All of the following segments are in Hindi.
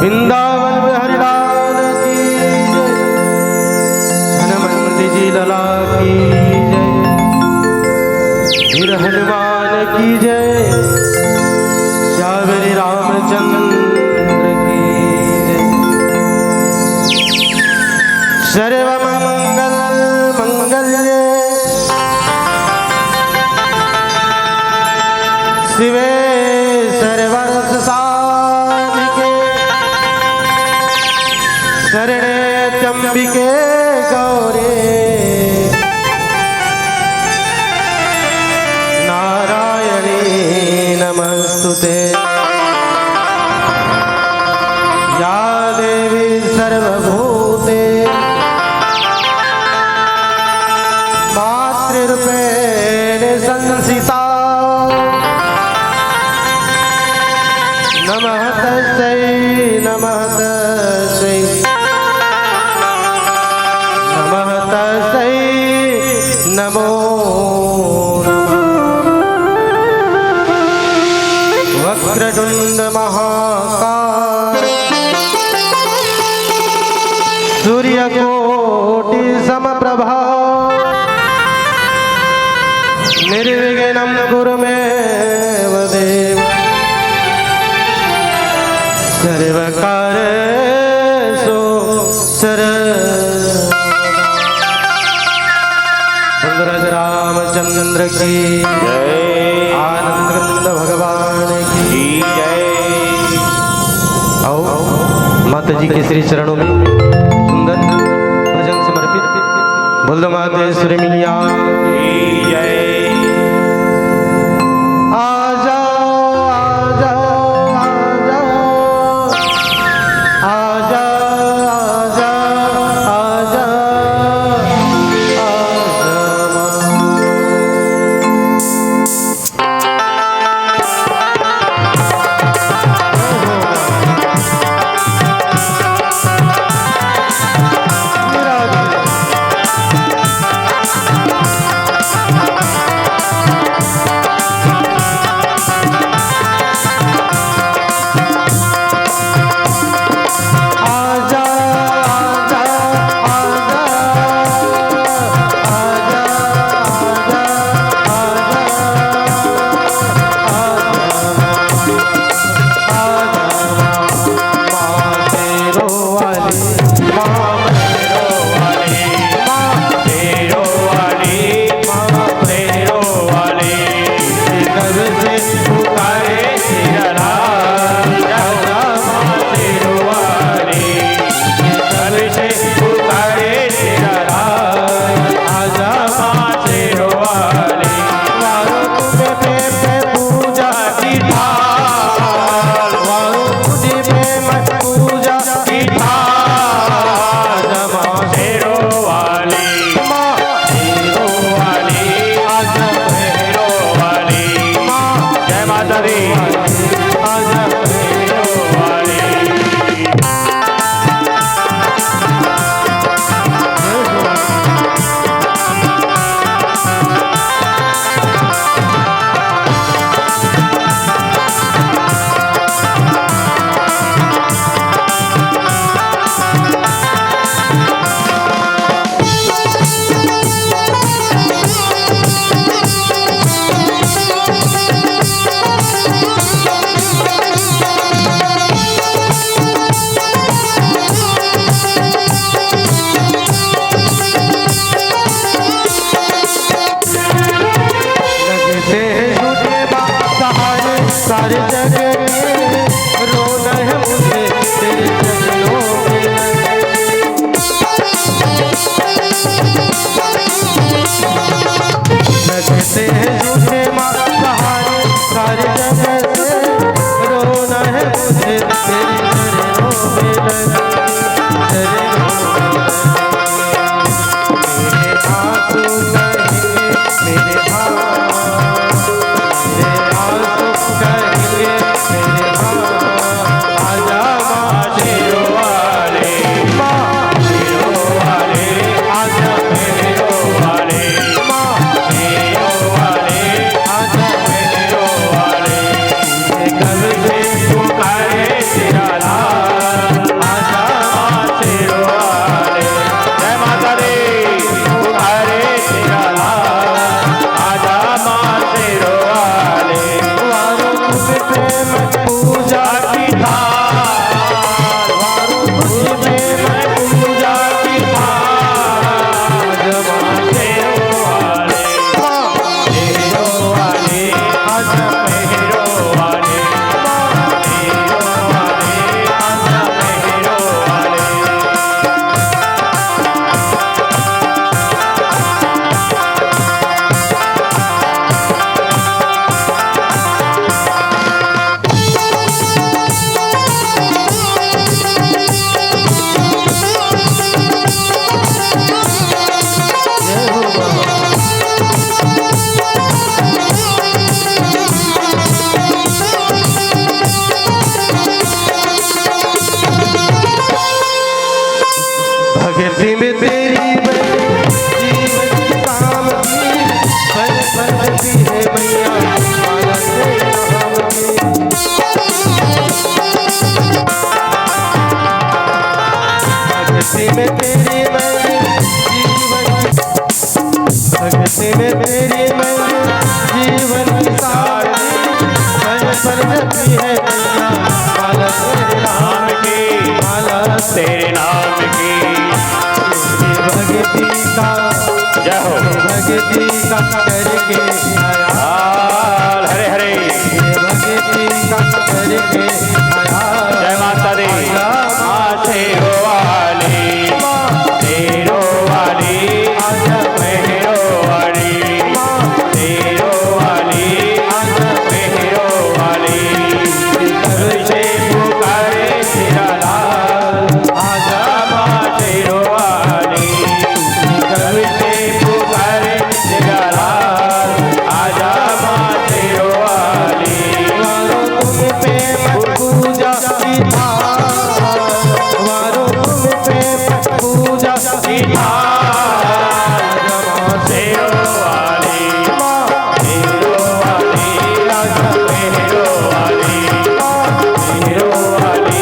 वृंदावन बिहारी लाल की जय, हनुमंत जी लला की जय, वीर हनुमान की जय, श्यावरी रामचंद्र की जय। सर्व मंगल मंगल्ये शिवे सर्वार्थ साधिके शरणे त्र्यंबिके गौरी नारायणी नमस्तुते। या देवी सर्वभूते मातृरूपेण संस्थिता नमः तस्यै नमः तस्यै नमः तस्यै नमो नमः। वक्रतुंड महाकाय सूर्यकोटि समप्रभा निर्विघ्नं कुरु मे देव सर्वकार्येषु सर्वदा। भगवान रामचंद्र की जय, आनंद भगवान की जय। आओ माता जी के श्री चरणों में सुंदर भजन समर्पित बोल मातेश्वरी मैया की जय। आजा आजा आजा आजा आजा सारे जग रोना है मुझे तेरे चरणों में। लगते हैं झूठे माँ सहारे सारे जग से रोना है मुझे तेरे चरणों में। मेरे आंसू कहेंगे मेरे आंसू कहेंगे पर जपी है मैया माला तेरे नाम की, माला तेरे नाम की। भक्ति का जय हो भक्ति का करके आया, हरे हरे भक्ति का करके आया। जय माता दी। माँ शेरो वाली, शेरो वाली, मेहरो वाली, शेरो वाली, मेहरो वाली। कब से पुकारे तेरा लाल, आजा माँ शेरो वाली। कब से पुकारे तेरा लाल, आजा माँ शेरो वाली। मारो तुम पे पूजा की थाल, मारो तुम पे पूजा की थाल। शेरो वाली, शेरो वाली, मेहरो वाली, मेहरो वाली, मेहरो वाली, मेहरो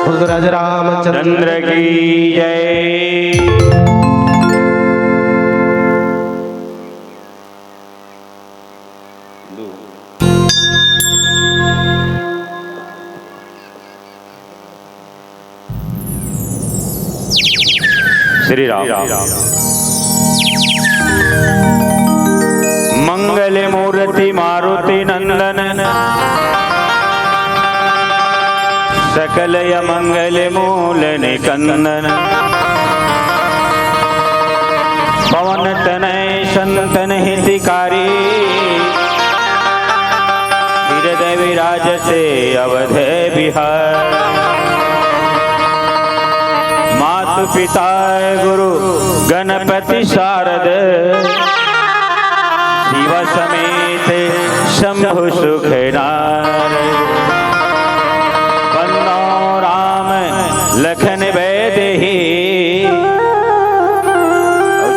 बोल राजा रामचंद्र चंद्र की जय। श्री राम। मंगल मूर्ति मारुति नंदन, सकल मंगल मूल निकंदन। पवन तनय संतन हितकारी, हृदय विराज से अवध बिहार। मातु पिता गुरु गणपति शारद, शिव समेत शंभु सुखनार। बंदो राम लखन वैदेही,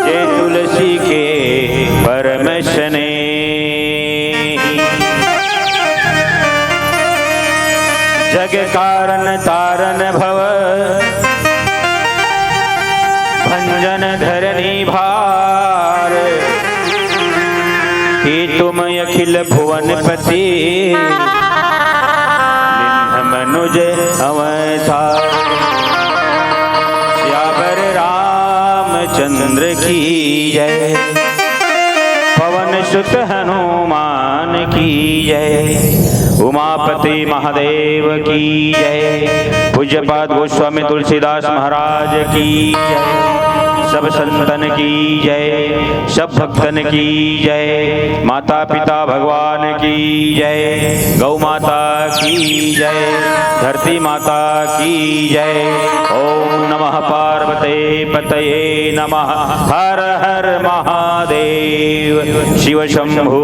जय तुलसी के परम स्नेही। जग कारण तारन भव, भंजन धरनी भार। कि तुम अखिल भुवन पति, निन्ह मनुज अवतार। श्यावर रामचंद्र की जय, पवन सुत हनुमान की जय। उमापति महादेव की जय। पूज्यपाद गोस्वामी तुलसीदास महाराज की जय। सब संतन की जय, सब भक्तन की जय। माता पिता भगवान की जय। गौ माता की जय, धरती माता की जय। ओम नमः पार्वते पतये नमः। हर हर महादेव शिव शंभु।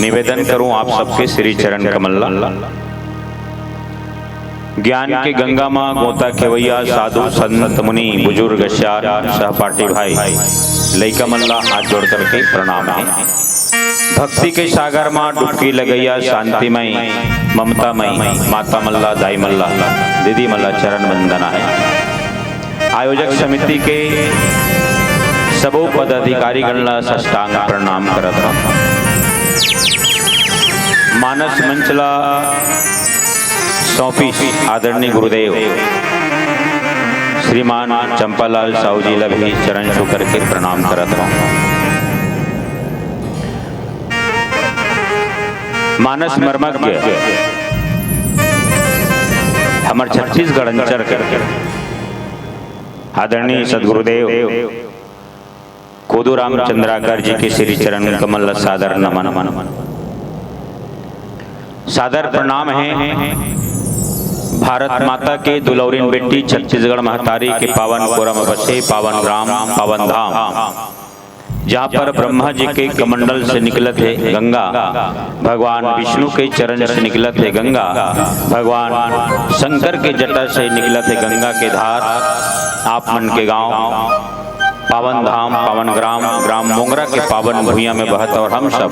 निवेदन करूं आप सबके श्री चरण कमल। ज्ञान के गंगा माँ गोता केवैया साधु संत मुनि बुजुर्ग श्यार सहपाठी भाई लइका मल्ला हाथ जोड़ करके प्रणाम है। भक्ति के सागर माँ डुबकी लगैया शांतिमय ममतामय माता मल्ला दाई मल्ला दीदी मल्ला चरण वंदना है। आयोजक समिति के सबो पदाधिकारी गणला साष्टांग प्रणाम करत रहा। मानस मंचला सौंपी आदरणीय गुरुदेव श्रीमान चंपालाल साहू जी ला भी चरण छू करके प्रणाम करत हूँ। मानस मर्मज्ञ हमार छत्तीसगढ़ अंचर करके आदरणीय सदगुरुदेव कोदूराम चंद्राकर जी के श्री चरण कमल सादर नमन सादर प्रणाम है। भारत माता के दुलौरीन बेटी छत्तीसगढ़ महतारी के पावन पुरम बसे पावन ग्राम पावन धाम, जहाँ पर ब्रह्मा जी के कमंडल से निकलत है गंगा, भगवान विष्णु के चरण से निकलत है गंगा, भगवान शंकर के जटा से निकलत है गंगा के धार। आप मन के गांव पावन धाम पावन ग्राम ग्राम मोंगरा के पावन भूइया में बहत और हम सब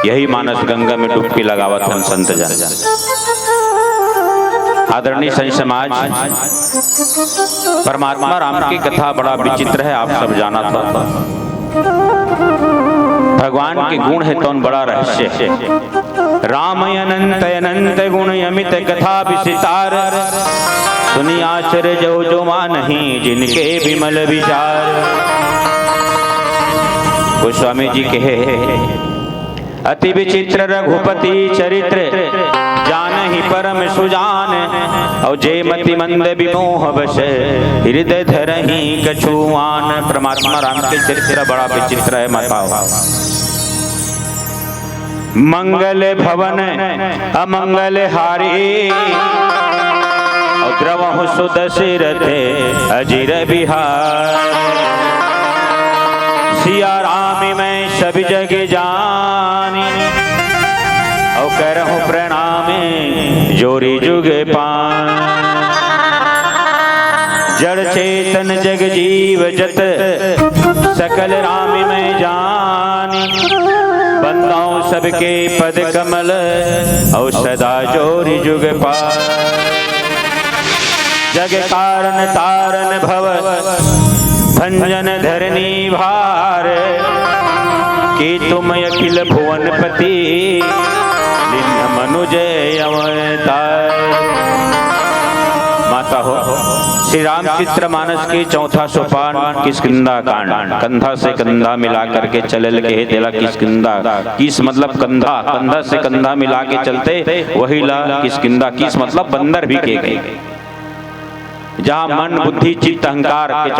यही मानस गंगा में डुबकी लगावत हन संत जन। आदरणीय संत समाज, परमात्मा राम की कथा बड़ा विचित्र है, आप सब जाना था। भगवान के गुण है तो बड़ा रहस्य है। राम अनंत अनंत गुण अमित कथा विसितार, सुनी आश्चर्य जो मानहि जिनके विमल विचार। गोस्वामी जी कहे, अति विचित्र रघुपति चरित्र, जानहि परम सुजान। और जय मति मंद विमोह बस, हृदय धरहि कछुआन। परमात्मा राम के चरित्र बड़ा विचित्र है माता। मंगल भवन अमंगल हारी, और द्रवहु सुदशरथ अजिर बिहार। सिया राम मैं सब जग जानी, और करहु प्रणाम जोरी जुग पान। जड़ चेतन जग जीव जत, सकल राम मैं जानी। बंदाओं सबके पद कमल, और सदा जोरी जुग पान। जग कारण तारन भव, भंजन धरनी भार। कि तुम अखिल भुवनपति, लिंग मनुज अवतार। माता हो, श्री रामचरित्र मानस के चौथा सोपान किष्किंधा कांड। कंधा से कंधा मिला करके चले लगे तेला किष्किंधा। किस मतलब कंधा, कंधा से कंधा मिला के चलते वही ला किष्किंधा। किस मतलब बंदर भी के गए। जहाँ मन बुद्धि चित्त अहंकार के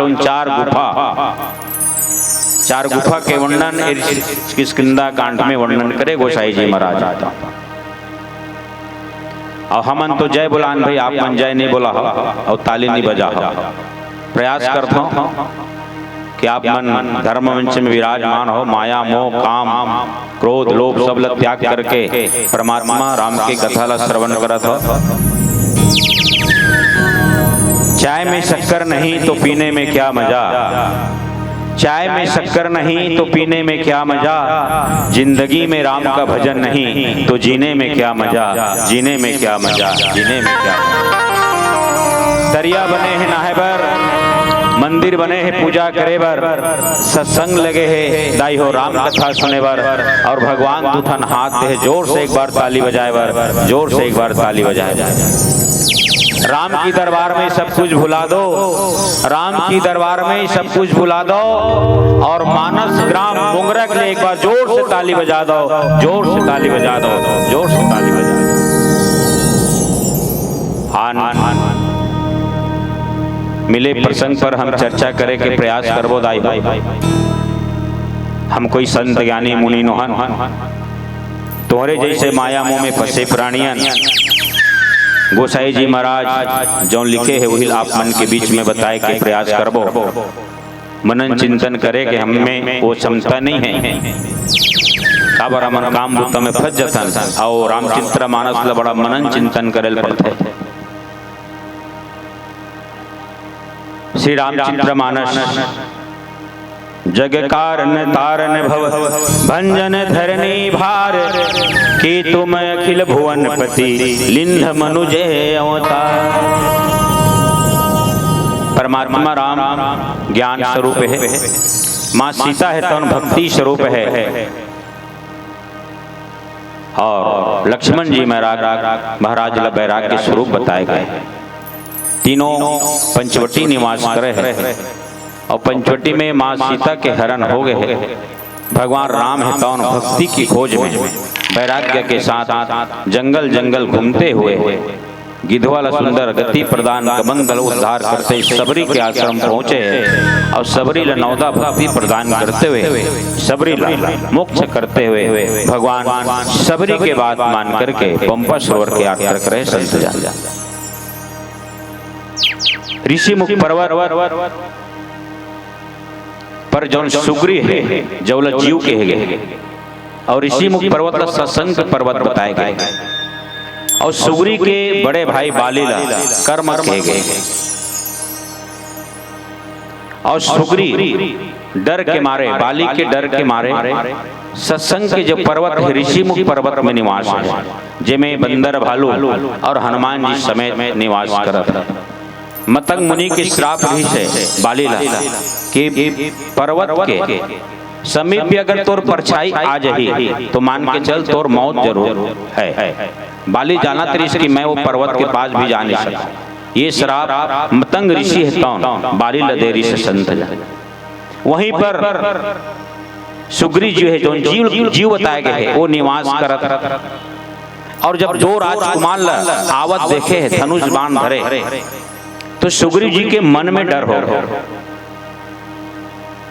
चार गुफा के वर्णन किष्किंधा कांड में वर्णन करे गोसाई जी महाराज। और हमन तो जय बुलान भाई, आप मन जय नहीं बोला हो और ताली नहीं बजा हो। प्रयास करता हूँ कि आप मन धर्म मंच में विराजमान हो। माया मोह काम क्रोध लोभ सब लग त्याग करके परमात्मा राम के कथा ला श्रवण करत हो। चाय में शक्कर नहीं तो पीने में क्या मजा, चाय में शक्कर नहीं तो पीने में क्या मजा। जिंदगी में राम का भजन नहीं तो जीने में क्या मजा, जीने में क्या मजा, जीने में क्या मजा। दरिया बने हैं नहाए बर, मंदिर बने हैं पूजा करे बर, सत्संग लगे हैं दाई हो राम कथा सुने बर। और भगवान दुठन हाथ दे, जोर से एक बार ताली बजाए बर, जोर से एक बार ताली बजाए। राम की दरबार में सब कुछ भुला दो, राम की दरबार में सब कुछ भुला दो। और मानस ग्राम मुंगरा के लिए एक बार जोर से ताली बजा दो, जोर से ताली बजा दो, जोर से ताली बजा दो। मिले प्रसंग पर हम चर्चा करे के प्रयास करबो दाई भाई। हम कोई संत ज्ञानी मुनि नोहन, तोहरे जैसे माया मोह में फंसे प्राणियन। गोसाई जी महाराज जो लिखे है वही आप मन के बीच में बताए के प्रयास करबो। मनन चिंतन करे कि हम में वो क्षमता नहीं है। काबर मन काम बुता में फंस जतन, और रामचरित्र मानस ला बड़ा मनन चिंतन करेल पड़ते। श्री रामचरित्र मानस जग कारण तारन भव, भंजन धरनी भार। कि तुम अखिल भुवनपति, लिंध मनुज अवतार। परमात्मा राम ज्ञान स्वरूप है, माँ सीता है तो भक्ति स्वरूप है। और लक्ष्मण जी महाराज वैराग्य स्वरूप बताए गए। तीनों पंचवटी निवास करे हैं, और पंचवटी में माँ सीता के हरण हो गए हैं। भगवान राम है तो भक्ति की खोज में वैराग्य के साथ जंगल जंगल घूमते हुए गिद्धवाला सुंदर गति प्रदान कमंडल उद्धार करते सबरी के आश्रम पहुँचे। और सबरी ला नवदा भक्ति प्रदान करते हुए, सबरी ला मोक्ष करते हुए भगवान सबरी के बात मान करके पंपा सरोवर के यात्रा करे संत जन। ऋषि मुख पर्वत पर जौन सुग्री है जौला जीव के है, और ऋषि मुख पर्वत ला सत्संग पर्वत बताए गए। और सुग्री के बड़े भाई बाली ला कर्म कहे गए। और सुग्री डर के मारे, बाली के डर के मारे सत्संग के जो पर्वत है ऋषिमुख पर्वत में निवास है, जिसमें बंदर भालू और हनुमान जी समेत निवास करत। मतंग मुनि के श्राप भी से बाली ला कि पर्वत के समीप भी अगर तोर परछाई आ जाही तो मान के चल तोर मौत जरूर है। बाली जाना तरी कि मैं वो पर्वत के पास भी जा नहीं सकता। ये श्राप मतंग ऋषि है कौन, बाली लदेरी से संत। वहीं पर सुग्री जो है, जो जीव बताए गए हैं, वो निवास करत। और जब दो राजकुमार आवत देखे है धनुष बाण धरे, तो सुग्रीव जी के मन में डर हो।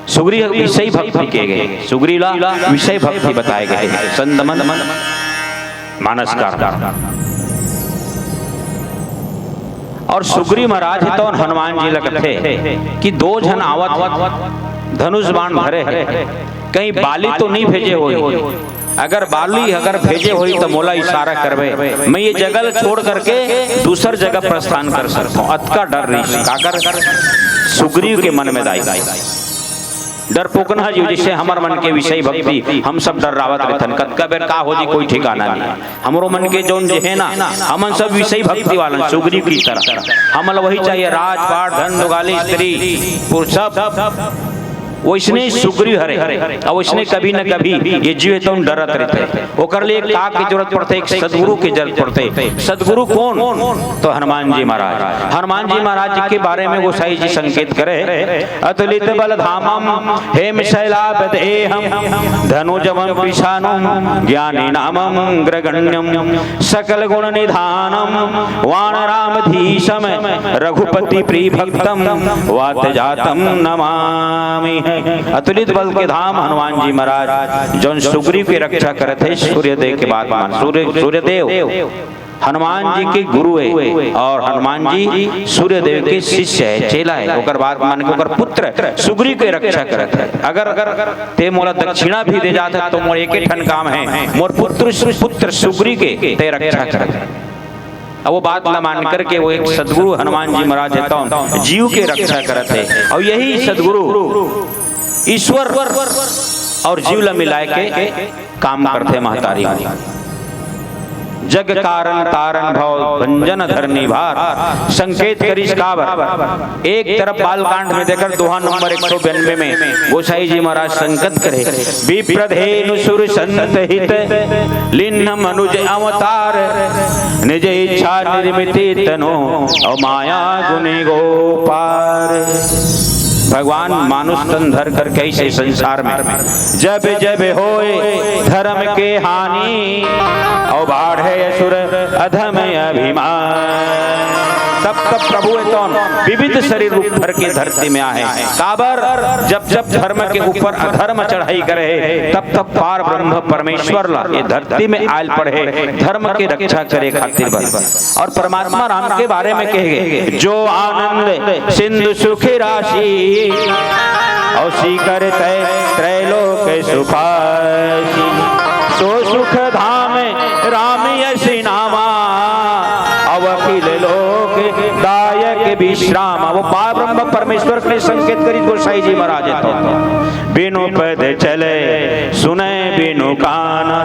सुग्रीव विषय भक्ति किए गए, सुग्रीला विषय भक्ति बताए गए संत मन मानस का। और सुग्रीव महाराज तो हनुमान जी लगते कि दो जन आवत धनुष बाण धरे है, कहीं बाली तो नहीं भेजे हो। अगर बाली अगर भेजे हुई तो मोला इशारा करवे, मैं ये जगह छोड़ करके दूसर जगह प्रस्थान कर सकता हूँ। अत का डर नहीं काकर सुग्रीव के मन में दाई डर पोकना जी, जिससे हमार मन के विषय भक्ति हम सब डर रावत रहन। कतका बेर का हो जी कोई ठिकाना नहीं। हमरो मन के जोन जे है ना, हमन सब विषय भक्ति वाला सुग्रीव की तरह। हमल वही चाहिए, राजपाट धन दुगाली स्त्री पुरुष सब वैसने सुग्रीव हरे। और वैसने कभी न कभी ये जीव तो डरत रहते। ओकर लिए का की जरूरत पड़ते, एक सदगुरु की जरूरत पड़ते। सदगुरु कौन? तो हनुमान जी महाराज। हनुमान जी महाराज जी के बारे में गोसाई जी संकेत करे, अतुलित बल धामम हेम शैलापदेहम धनुजवम विषाणुम ज्ञानी नामम ग्रगण्यम सकल गुण निधानम वानरामधीशम रघुपति प्रिय भक्तम वात जातम नमामि। अतुलित बल के धाम हनुमान जी महाराज जो सुग्रीव की रक्षा करते सूर्यदेव के बाद सूर्यदेव हनुमान जी के गुरु है और हनुमान जी सूर्यदेव के शिष्य है, चेला है। ओकर बाद मान के ओकर पुत्र सुग्रीव के रक्षा करते है। अगर ते मोला दक्षिणा भी दे जाता तो मोर एक ही ठन काम है, मोर पुत्र सुग्रीव के ते रक्षा करते। अब वो बात न मान करके वो एक सदगुरु हनुमान जी महाराज है तो जीव के रक्षा करते। और यही सदगुरु ईश्वर और जीव ला मिलाए के काम करते महतारी। जग कारण तारण भव भंजन धरनी भार संकेत करिस काबर। एक तरफ बालकांड में देकर दोहा नंबर 192 में गोसाई जी महाराज संकेत करे, विप्रधेनु सुर संत हित लिन्न मनुज अवतार निज इच्छा निर्मिति तनो और माया गुनि गोपार। भगवान मानुष तन धर कर कैसे संसार में जब जब होए धर्म के हानि और बाढ़े असुर अधम अभिमान। तब तब प्रभु तो विविध शरीर रूप धर के धरती में आए। काबर जब जब धर्म के ऊपर अधर्म चढ़ाई करे तब तब पार ब्रह्म परमेश्वर ला ये धरती में आयल पड़े धर्म की रक्षा करे खातिर बल। और परमात्मा राम के बारे में कहे, जो आनंद सिंधु सुखी राशि और सीकर तय त्रैलोक सुखासी सो सुख धाम राम यसी नामा अवकिल लोक दायक विश्राम। वो पार ब्रह्म परमेश्वर के संकेत करी गोसाई जी महाराज तो बिनु पद चले सुने बिनु काना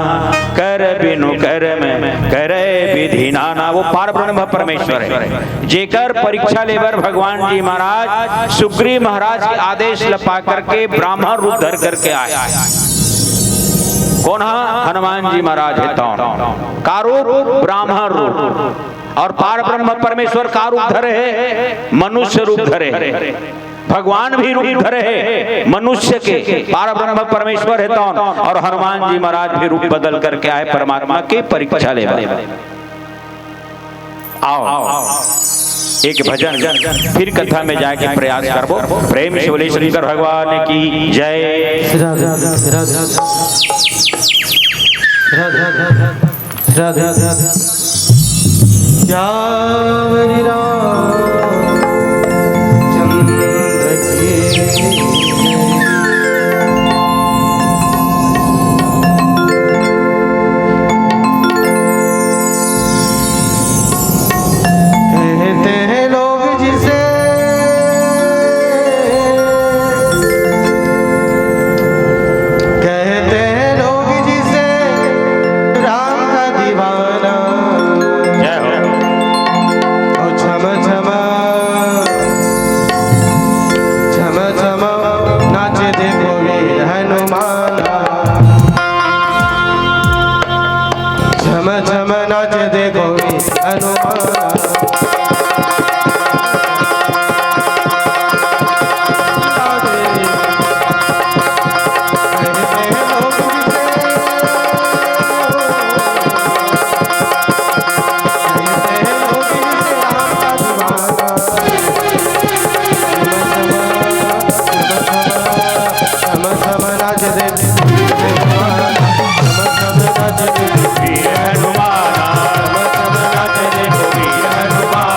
कर बिनु कर में करे विधि नाना। वो पार ब्रह्म परमेश्वर है जेकर परीक्षा लेबर भगवान जी महाराज सुग्रीव महाराज के आदेश लपा करके ब्राह्मण रूप धर करके आए। कौन है? हनुमान जी महाराज है तो का रूप? ब्राह्मण रूप। और पार ब्रह्म परमेश्वर का रूप धरे है, मनुष्य रूप धरे है। भगवान भी रूप धरे है मनुष्य के, पार ब्रह्म परमेश्वर है तो। और हनुमान जी महाराज भी रूप बदल करके आए परमात्मा के परीक्षा ले। आओ एक भजन फिर कथा में जाके प्रयास करबो। प्रेम से बोले शंकर भगवान की जय। राधा श्याम चंद्र की कहते हैं लोग जिसे छम छम नाच दे गोरी हनुमान वीर हनुमान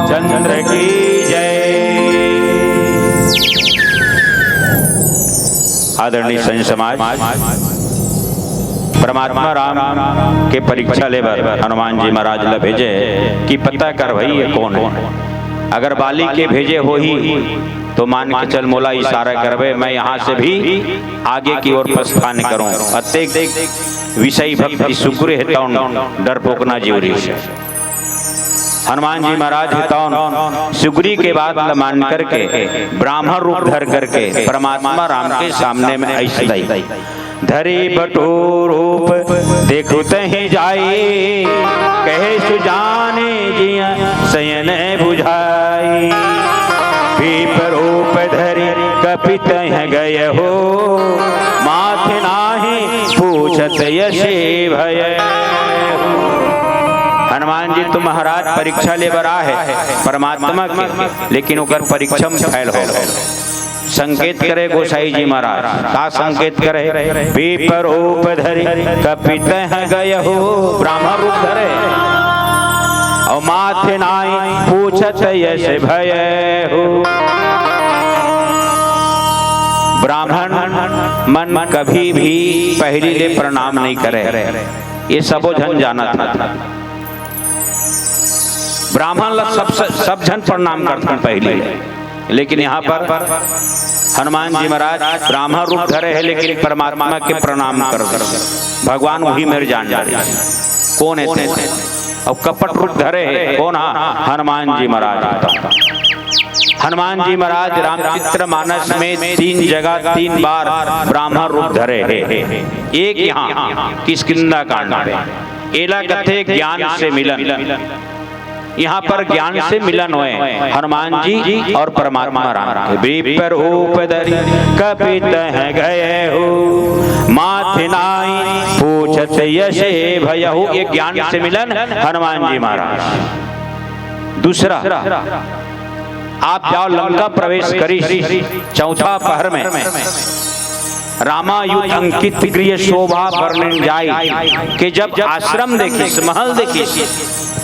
चंद्र की जय। आदरणीय संत समाज, परमात्मा राम के परीक्षा ले बर हनुमान जी महाराज ला भेजे कि पता कर भाई ये कौन है। अगर बाली के भेजे हो ही तो मान के चल मोला इशारा करवे, मैं यहाँ से भी आगे की ओर प्रस्थान करूं। अत्येक विषय भक्ति सुग्र हेतौन डर पोकना जीवरी से। हनुमान जी महाराज हेतौन सुग्री के बात मान करके ब्राह्मण रूप धर करके परमात्मा राम के सामने में ऐसे दई धरी बटोर रूप देखो तहीं जाई, कहे सुजाने जिया सयन बुझाई। पीपर रूप धरी कपित गय हो, माथे नाही पूछत यशे भय। हनुमान जी तो महाराज परीक्षा ले बरा है परमात्मा के, लेकिन ओकर परीक्षा में फैल हो। संकेत करे गोसाई जी महाराज, का संकेत करे? पीपर रूप धरी कपित गय हो, ब्राह्मण रूप धरे और माथे नाई पूछत यश भय हो। ब्राह्मण मन कभी भी पहली ले प्रणाम नहीं करे, ये सबो जन जाना था। ब्राह्मण ला सब जन प्रणाम करते पहले, लेकिन यहाँ पर हनुमान जी महाराज ब्राह्मण रूप धरे है, लेकिन परमात्मा के प्रणाम कर भगवान वही मेरे जान जा रहे कौन है और कपट रूप धरे है कौन? हनुमान जी महाराज। हनुमान जी महाराज रामचरित्र मानस में 3 जगह 3 बार ब्राह्मण रूप धरे है। एक यहाँ किष्किंधा कांड में एला कथे ज्ञान से मिलन, यहाँ पर ज्ञान से मिलन हुए हनुमान जी और परमात्मा राम के। विपर रूप धरि कपित गए हो, माथे नाई पूछत यशे भय हो। ये ज्ञान से मिलन हनुमान जी महाराज। दूसरा, आप जाओ लंका प्रवेश करी चौथा पहर में रामायुध अंकित गृह शोभा वर्णन जाय कि जब आश्रम देखी महल देखी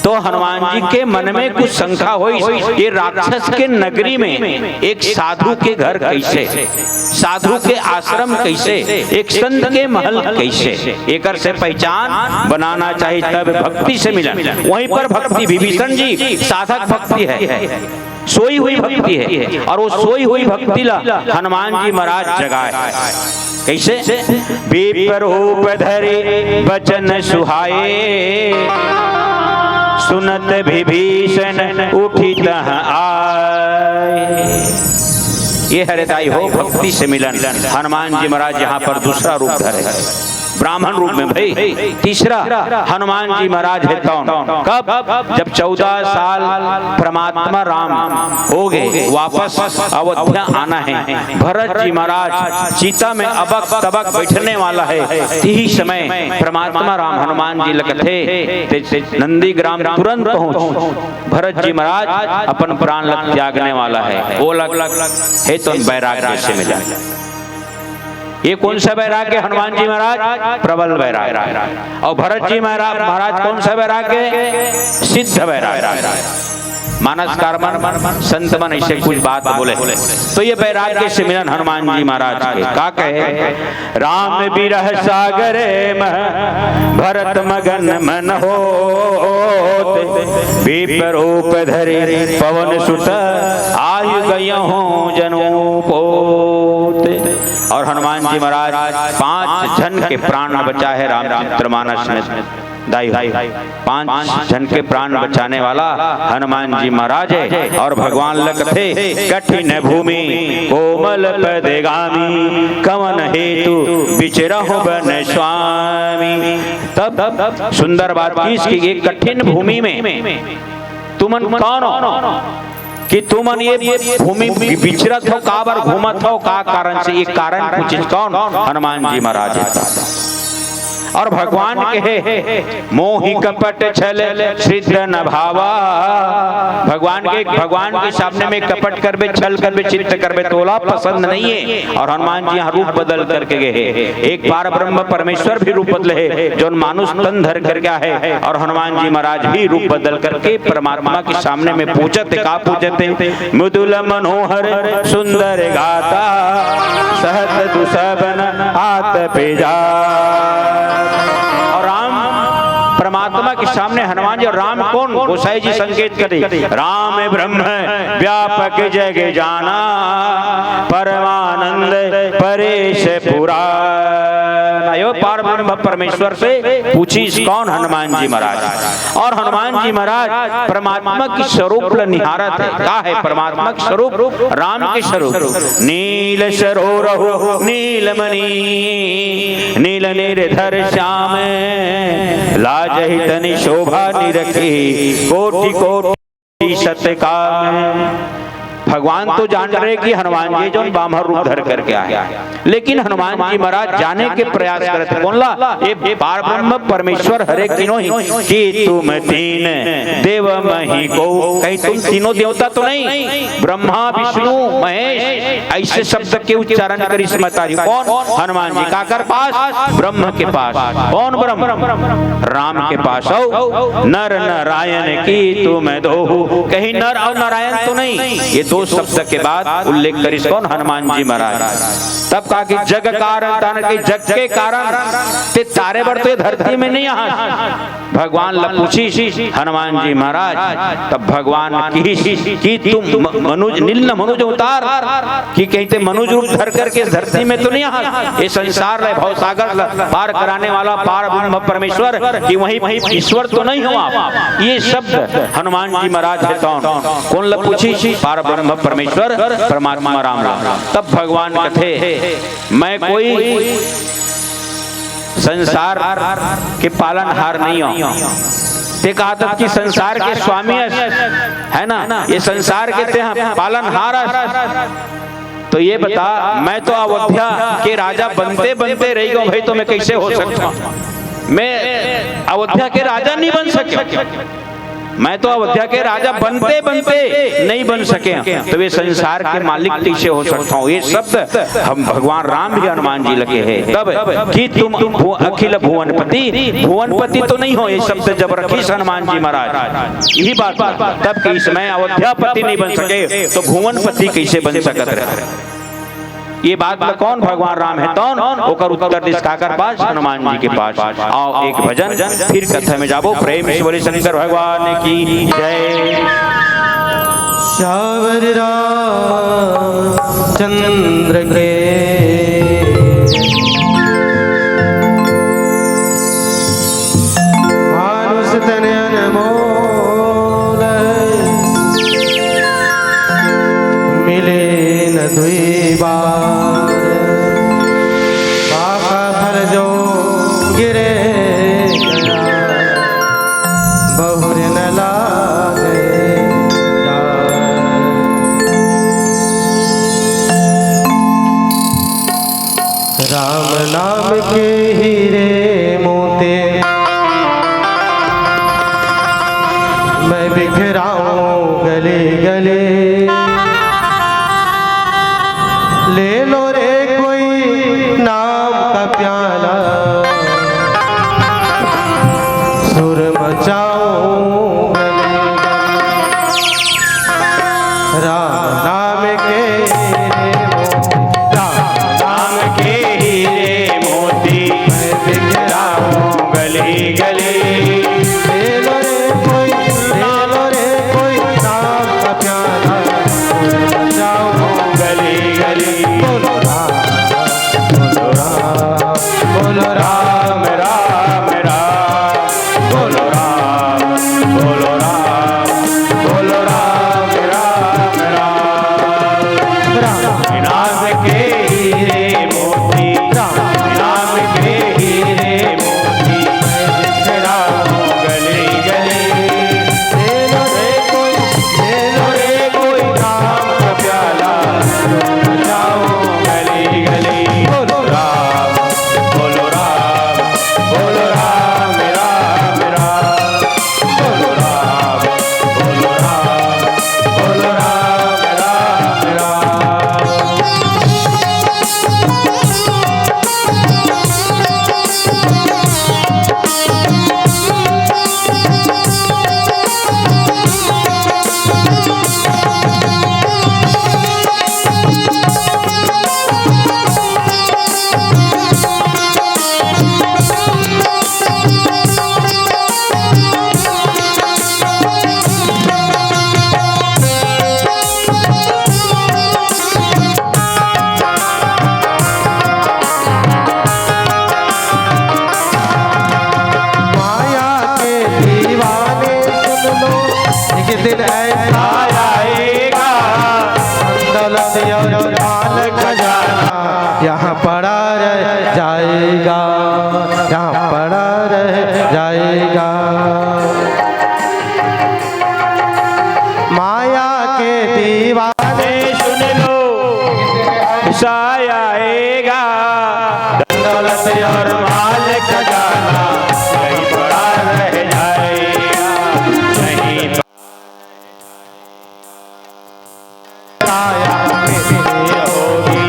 तो हनुमान जी के मन में कुछ शंका हुई, ये राक्षस के नगरी में एक साधु के घर कैसे, साधु के आश्रम कैसे, एक संत के महल कैसे, एक से पहचान बनाना चाहिए। तब भक्ति से मिला। वहीं पर भक्ति विभीषण जी साधक भक्ति है, सोई हुई भक्ति है, और वो सोई हुई भक्ति ला हनुमान जी महाराज जगाए कैसे? विपर रूप धरे बचन सुहाए, सुनत विभीषण उठी तह आए। ये हरिदाई हो भक्ति से मिलन। हनुमान जी महाराज यहाँ पर दूसरा रूप धरे ब्राह्मण रूप में भाई। तीसरा, हनुमान जी महाराज है कौन? कब? जब 14 साल परमात्मा राम हो गए, वापस अयोध्या आना है। भरत जी महाराज चीता में अबक तबक बैठने वाला है, यही समय परमात्मा राम हनुमान जी लगते नंदी ग्राम तुरंत पहुंच। भरत जी महाराज अपन प्राण लग त्यागने वाला है, वो लग है तो वैराग्य से मिला। ये कौन सा वैराग्य? हनुमान जी महाराज प्रबल वैराग्य, और भरत जी महाराज कौन सा वैराग्य? सिद्ध वैराग्य। मानस कारमन संत मन ऐसे कुछ बात बोले तो ये वैराग्य से मिलन हनुमान जी महाराज के। का कहे? राम बिरह सागर भरत मगन मन हो, विपर रूप धरे पवन सुत आयु गयहु जनु पोत। और हनुमान जी महाराज 5 जन के प्राण बचा है रामचरित्र मानस में दाई 5 जन के प्राण बचाने वाला हनुमान जी महाराज है। और भगवान लखते कठिन भूमि कोमल पदगामी, कवन हेतु विचरहु बन स्वामी। तब सुंदर बात की एक कठिन भूमि में तुमन कौन हो कि तुमन ये भूमि विचरत हो, का बार घूमत हो, का कारण से? एक कारण पूछित कौन? हनुमान जी महाराज। और भगवान कहे मोहि कपट छल श्रीद्र न भावा। भगवान के सामने में कपट करबे, छल करबे, चित्त करबे तोला पसंद नहीं है। और हनुमान जी यहाँ रूप बदल करके गए। एक बार ब्रह्म परमेश्वर भी रूप बदले है, जो मानुष तन धर कर गया है। और हनुमान जी महाराज भी रूप बदल करके परमात्मा के सामने में पूछते, का पूछते, मृदुल मनोहर सुंदर गाता सहत दुसबन हाथ पे जा। और राम परमात्मा के सामने हनुमान जी, और राम कौन? गोसाई जी संकेत करे, राम ब्रह्म व्यापक जग जाना परमानंद परेश पुराण। यो पार ब्रह्म परमेश्वर से पूछी कौन? हनुमान जी महाराज। और हनुमान जी महाराज परमात्मा की स्वरूप निहारत है। क्या है परमात्मा का स्वरूप? राम के स्वरूप। नील सरोरहु नीलमणि नील निर्धर श्याम लाजहि तनि शोभा निरखी कोटि कोटि सत्काम। भगवान तो जान रहे कि हनुमान जी जो बामर रूप धर करके आए, लेकिन हनुमान जी महाराज जाने के प्रयास करते। बोला ये पार ब्रह्म परमेश्वर हरे किनो ही कि तुम तीन देव मही को, कहीं तुम तीनों देवता तो नहीं? ब्रह्मा विष्णु महेश ऐसे शब्द के उच्चारण करी समझदारी। कौन? हनुमान जी। काकर पास? ब्रह्म के पास। कौन ब्रह्म? राम के पास। नर नारायण की तुम दो, कहीं नर और नारायण तो नहीं? ये दो शब्द के बाद उल्लेख करी कौन? हनुमान जी महाराज। तब कहा कि जग कारण, के जग के कारण ते तारे बर तो धरती में नहीं आ। भगवान पूछी हनुमान जी महाराज, तब भगवान की तुम मनुज नील मनुज उतार कि कहते मनुज रूप धर करके धरती में तो नहीं आ। ये संसार है भव सागर पार कराने वाला पार ब्रह्म परमेश्वर कि वही ईश्वर तो नहीं हुआ। ये शब्द हनुमान जी महाराज है कौन पूछी? पार ब्रह्म परमेश्वर परमात्मा राम। तब भगवान कथे मैं कोई संसार के पालनहार नहीं हूं। ते कहा था कि संसार के स्वामी है ना, ये संसार के पालनहार। तो ये बता, मैं तो अयोध्या के राजा बनते बनते रह गया भाई, तो मैं कैसे हो सकता हूं? मैं अयोध्या के राजा नहीं बन सके। मैं तो अयोध्या के राजा बनते बनते नहीं बन सके, तो वे संसार के मालिक कैसे हो सकता हूँ? ये शब्द हम भगवान राम भी हनुमान जी लगे हैं। तब कि तुम अखिल भुवनपति, भुवनपति तो नहीं हो, ये शब्द जब रखी हनुमान जी महाराज। यही बात तब कि इसमें अयोध्यापति नहीं बन सके तो भुवनपति कैसे बन सकते रहे? ये बात में कौन? भगवान राम है। कौन? ओकर उत्तर दिस काकर पास? हनुमान जी के पास। आओ एक भजन फिर कथा में जाबो। प्रेम से बोले शंकर भगवान की जय। श्यावर चंद्र के मानुष तन अनमोल मिले न दुई बार। पाका फल जो गिरे बहुर न लागे राम नाम के हीरे मोते मैं बिखराऊं गले गले। ले लो रे कोई नाम का प्याला सुर मचाऊं गले गले। राम नाम के यहाँ पड़ा रह जाएगा, यहाँ पड़ा रह जाएगा। माया के दीवाने सुन लो साया आएगा, दौलत और माल खजाना कहीं पड़ा रह जाएगा, कहीं काया मिट्टी होगी,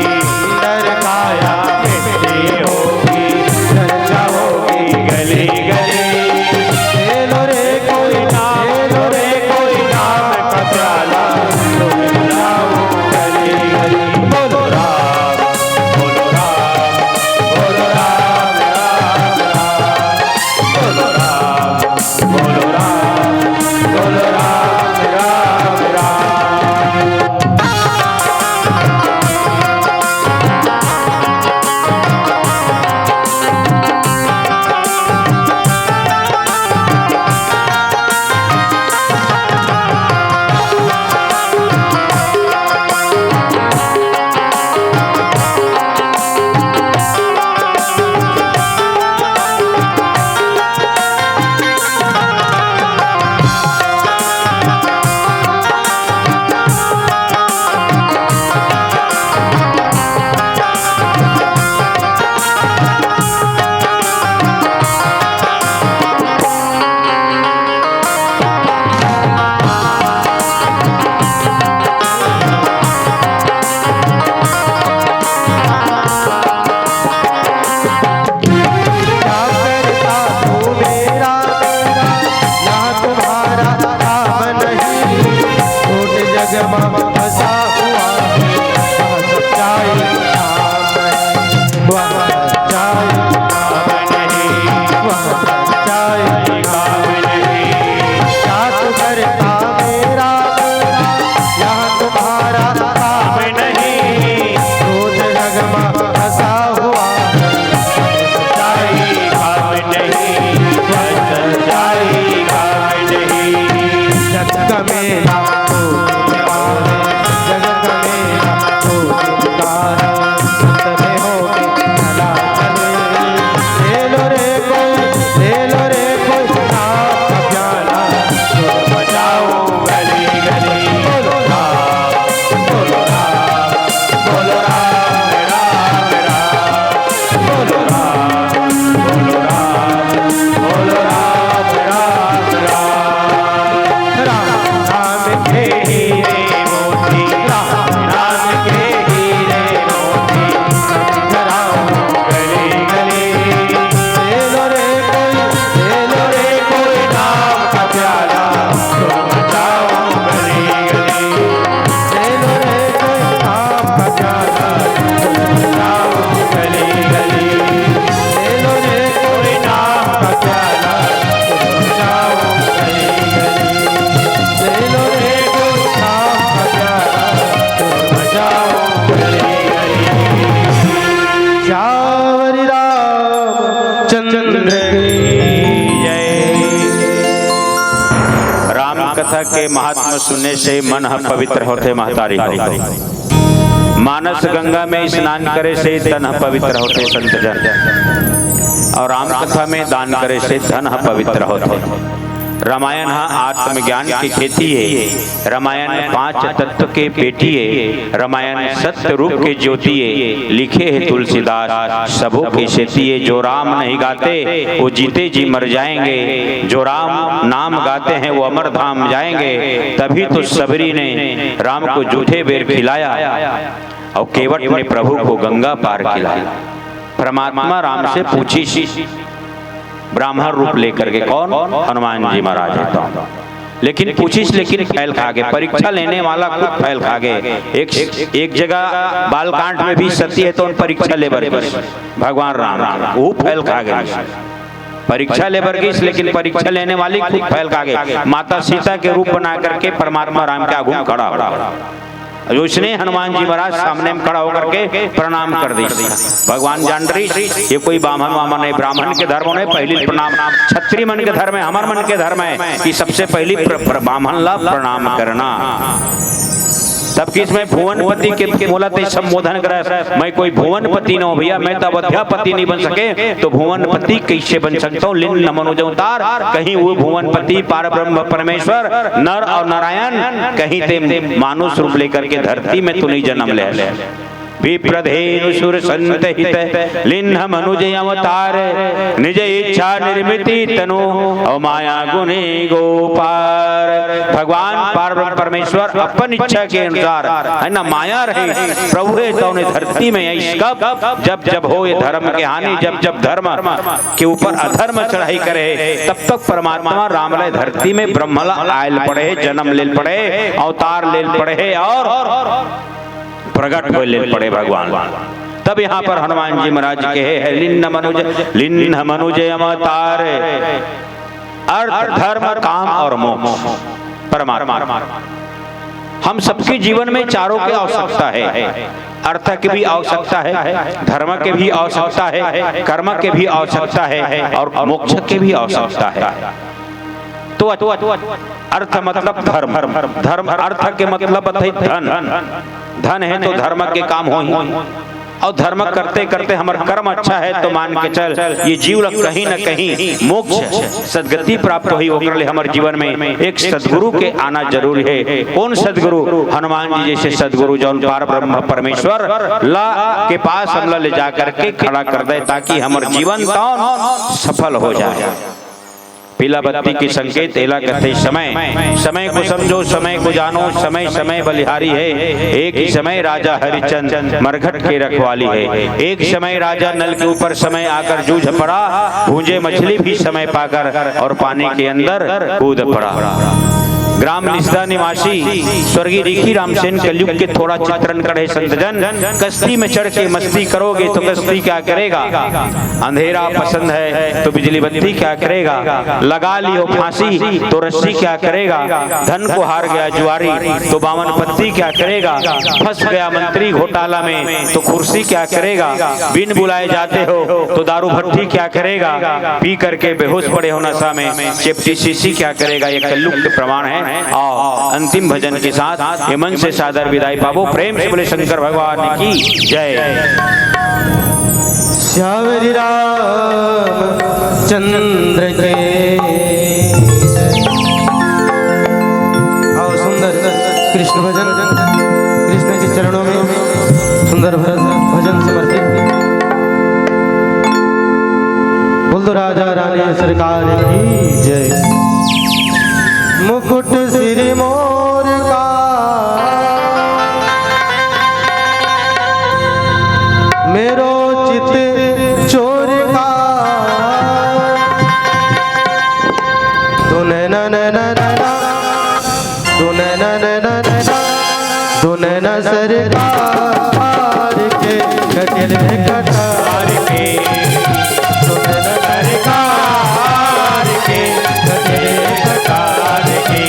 डर काया मिट्टी होगी, चर्चा होगी गली गली। हेलो रे कोई नाम, हेलो रे कोई नाम का प्याला तुम बुलाओ गली गली। बोलो राम, बोलो राम, बोलो राम राम राम, बोलो राम, बोलो राम, बोलो राम राम राम। क्या करता तू मेरा तेरा, यहाँ तुम्हारा काम नहीं। झूठ जग में फंसा हुआ है, वह सच्चाई काम नहीं, वह सच्चाई काम नहीं, वह सच्चाई काम नहीं। क्या तू करता मेरा तेरा, यहाँ तुम्हारा काम नहीं। झूठ जग में फंसा हुआ है, सच्चाई काम नहीं, सच्चाई काम नहीं। जग का मेला तो जिंदा है, जग का मेला तो जिंदा है, संत में होके चला चले। ले लो रे कोई नाम का प्याला, तुम बचाओ गली गली। बोलो राम, बोलो राम, बोलो राम राम राम, बोलो राम, बोलो राम, बोलो राम राम राम। राम नाम हे हीरे मोती, राम के हीरे मोती, राम गली गली। ले लो रे कोई नाम का प्याला, तुम बचाओ गली गली। ले लो रे कोई नाम का प्याला, बचाओ गली गली। ले लो रे कोई नाम का प्याला, बचाओ गली गली। ले लो रे कोई नाम का प्याला, बचाओ गली गली। श्यावरी रामचंद्र की राम कथा के महात्मा सुनने से मन पवित्र होते महतारी हो। मानस गंगा में स्नान करे से तन पवित्र होते संत जन, और राम कथा में दान करे से धन पवित्र होते। रामायण आत्मज्ञान की खेती है, रामायण 5 तत्व के पेटी है, रामायण सत्य रूप के ज्योति है। लिखे है तुलसीदास सबों के सेती है, जो राम नहीं गाते वो जीते जी मर जाएंगे, जो राम नाम गाते हैं वो अमर धाम जाएंगे। तभी तो सबरी ने राम को जूठे बेर खिलाया और केवट ने प्रभु को गंगा पार खिलाया। परमात्मा राम से पूछी ब्राह्मण रूप लेकर के, कौन? हनुमान जी महाराज है तो। लेकिन पूछिस लेकिन फैल खा गए, परीक्षा लेने वाला खुद फैल खा गए। एक जगह बालकांड में भी सती है तो परीक्षा ले बर भगवान राम वो फैल खा गए। परीक्षा ले बर गई लेकिन परीक्षा लेने वाली खुद फैल खा गए। माता सीता के रूप बना करके परमात्मा राम के आगू खड़ा हो, उसने हनुमान जी महाराज सामने में खड़ा होकर के प्रणाम कर दी। भगवान जान रही ये कोई ब्राह्मण वामन है, ब्राह्मण के धर्म ने पहली प्रणाम, क्षत्रिय मन के धर्म है, हमार मन के धर्म है कि सबसे पहली ब्राह्मण ला प्रणाम करना। तब इसमें भुवनपति के मूलत संबोधन कर, मैं कोई भुवनपति न हो भैया, मैं तो अवध्यापति नहीं बन सके तो भुवनपति कैसे बन सकता हूँ। लिंग मनोज अवतार, कहीं वो भुवनपति पार ब्रह्म परमेश्वर नर और नारायण, कहीं ते मानुष रूप लेकर के धरती में तू नहीं जन्म ले। विप्रधेनु सुर संत हित लिन्ह मनुज अवतार, निज इच्छा निर्मिति तनु और माया गुने गोपार। भगवान पार परमेश्वर अपन इच्छा के अनुसार है ना माया रहे प्रभु है तो उन्हें धरती में कब जब जब हो ये धर्म के हानि, जब जब धर्म के ऊपर अधर्म चढ़ाई करे तब तक परमात्मा रामलय धरती में ब्रह्मला आयल पड़े, जन्म ले पड़े, अवतार ले पड़े और प्रकट हो ले पड़े भगवान। तब यहाँ पर हनुमान जी महाराज के लिन्ह मनुज अवतार, अर्थ धर्म काम और मोक्ष परमात्मा। हम सबके जीवन में चारों की आवश्यकता है, अर्थ की भी आवश्यकता है, धर्म के भी आवश्यकता है, कर्म के भी आवश्यकता है और मोक्ष के भी आवश्यकता है। तो अर्थ मतलब धर्म, धर्म अर्थ के मतलब धन, धन है तो धर्म के काम हो ही, और धर्म करते करते हमारा कर्म अच्छा है तो मान के चल ये जीव कहीं न कहीं मोक्ष सदगति प्राप्त हुई होकर हमारे जीवन में एक सदगुरु के आना जरूरी है। कौन सदगुरु? हनुमान जी जैसे सदगुरु जो पार ब्रह्म परमेश्वर ला के पास हम ले जाकर के खड़ा कर दे ताकि हमारे जीवन सफल हो जाए। पीला बत्ती की संकेत एला कहते समय, समय को समझो समय को जानो, समय समय बलिहारी है। एक ही समय राजा हरिचंद मरघट के रखवाली है, एक समय राजा नल के ऊपर समय आकर जूझ पड़ा, भूंजे मछली भी समय पाकर और पानी के अंदर कूद पड़ा। ग्राम निष्ठा निवासी स्वर्गीय ऋषि रामसेन कलयुग के थोड़ा चित्रण करे संतजन, कश्ती में चढ़ के मस्ती करोगे तो कश्ती क्या करेगा, अंधेरा पसंद है तो बिजली बत्ती क्या करेगा, लगा लियो फांसी तो रस्सी क्या करेगा, धन को हार गया जुआरी तो बावन पत्ती क्या करेगा, फंस गया मंत्री घोटाला में तो कुर्सी क्या करेगा, बिन बुलाए जाते हो तो दारू भट्टी क्या करेगा, पी करके बेहोश पड़े हो नशा में चेपटी शीशी क्या करेगा। ये कलयुग के प्रमाण है। और अंतिम भजन के साथ ये मन से सादर विदाई पावो। प्रेम से बोले शंकर भगवान की जय। श्याम राम चंद्र के आओ सुंदर कृष्ण भजन, कृष्ण के चरणों में सुंदर भजन समर्पित। बोल दो राजा रानी सरकार की जय। मुकुट सिर मोर का मेरो चित चोर का, तूने न न न न तूने न न न न तूने न सरकार के कटिल कटार के, तूने न सरकार के कटिल कटार के।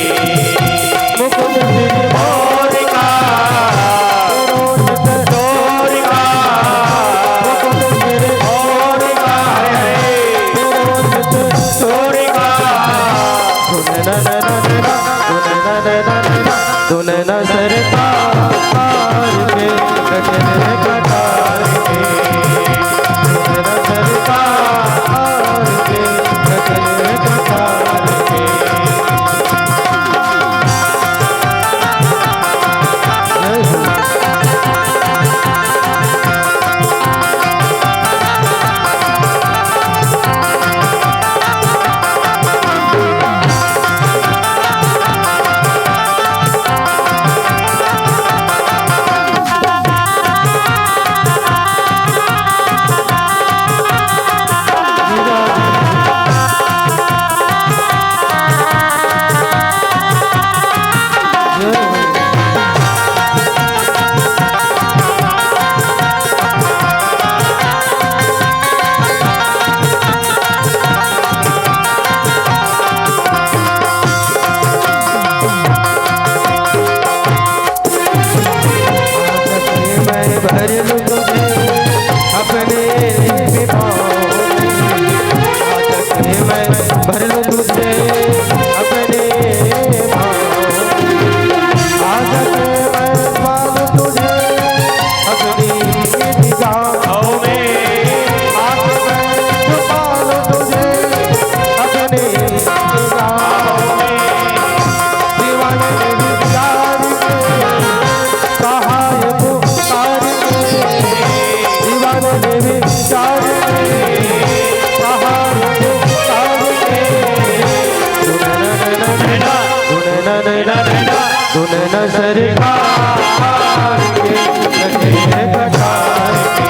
मुकुट सिर मोर का चोर का, मुकुट सिर मोर का चोर का, तूने न न न तूने न सरकार के कटिल कटार के, तूने न सरकार के कटिल कटार के। सरकार के नखरे कटार के,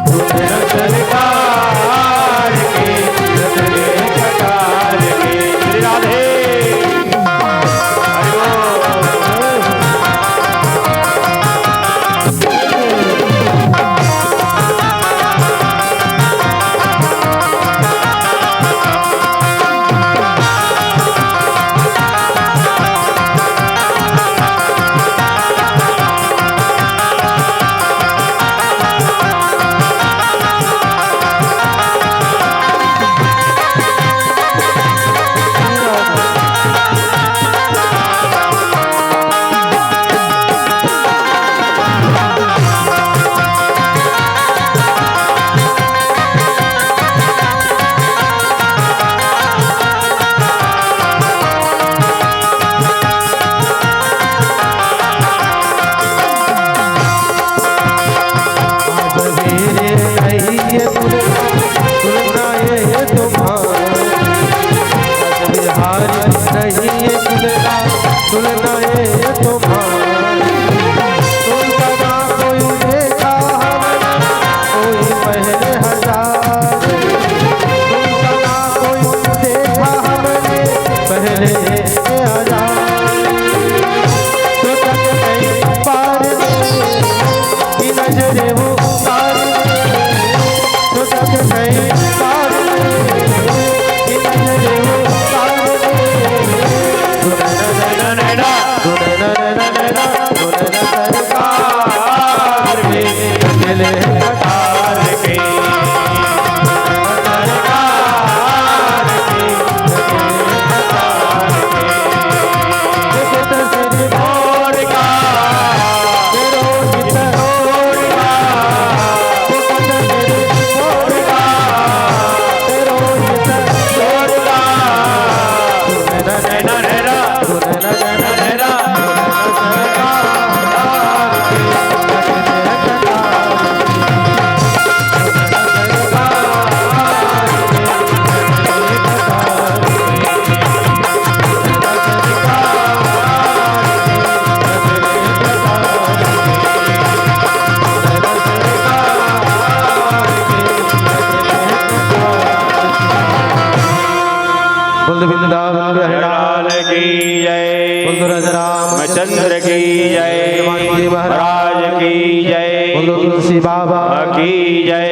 सुंदर सरकार के नखरे कटार के। श्री राधे हरि बोल। सुनना ये तुम्हारी, तुमका ना कोई देखा हमने, कोई पहले हजार, तुमका ना कोई देखा हमने, पहले हजार। तो तक नहीं पार की नजरे वो पार, तो तक नहीं पार की नजरे वो पार। सरकार के नखरे कटार के, सरकार के नखरे कटार के। जगत सिर मोड़ का रोहित रोड़ का, जगत सिर मोड़ का रोहित रोड़ का। वृंदावन बिहार की जय, रामचंद्र की जय, महाराज की जय, तुलसी बाबा की जय।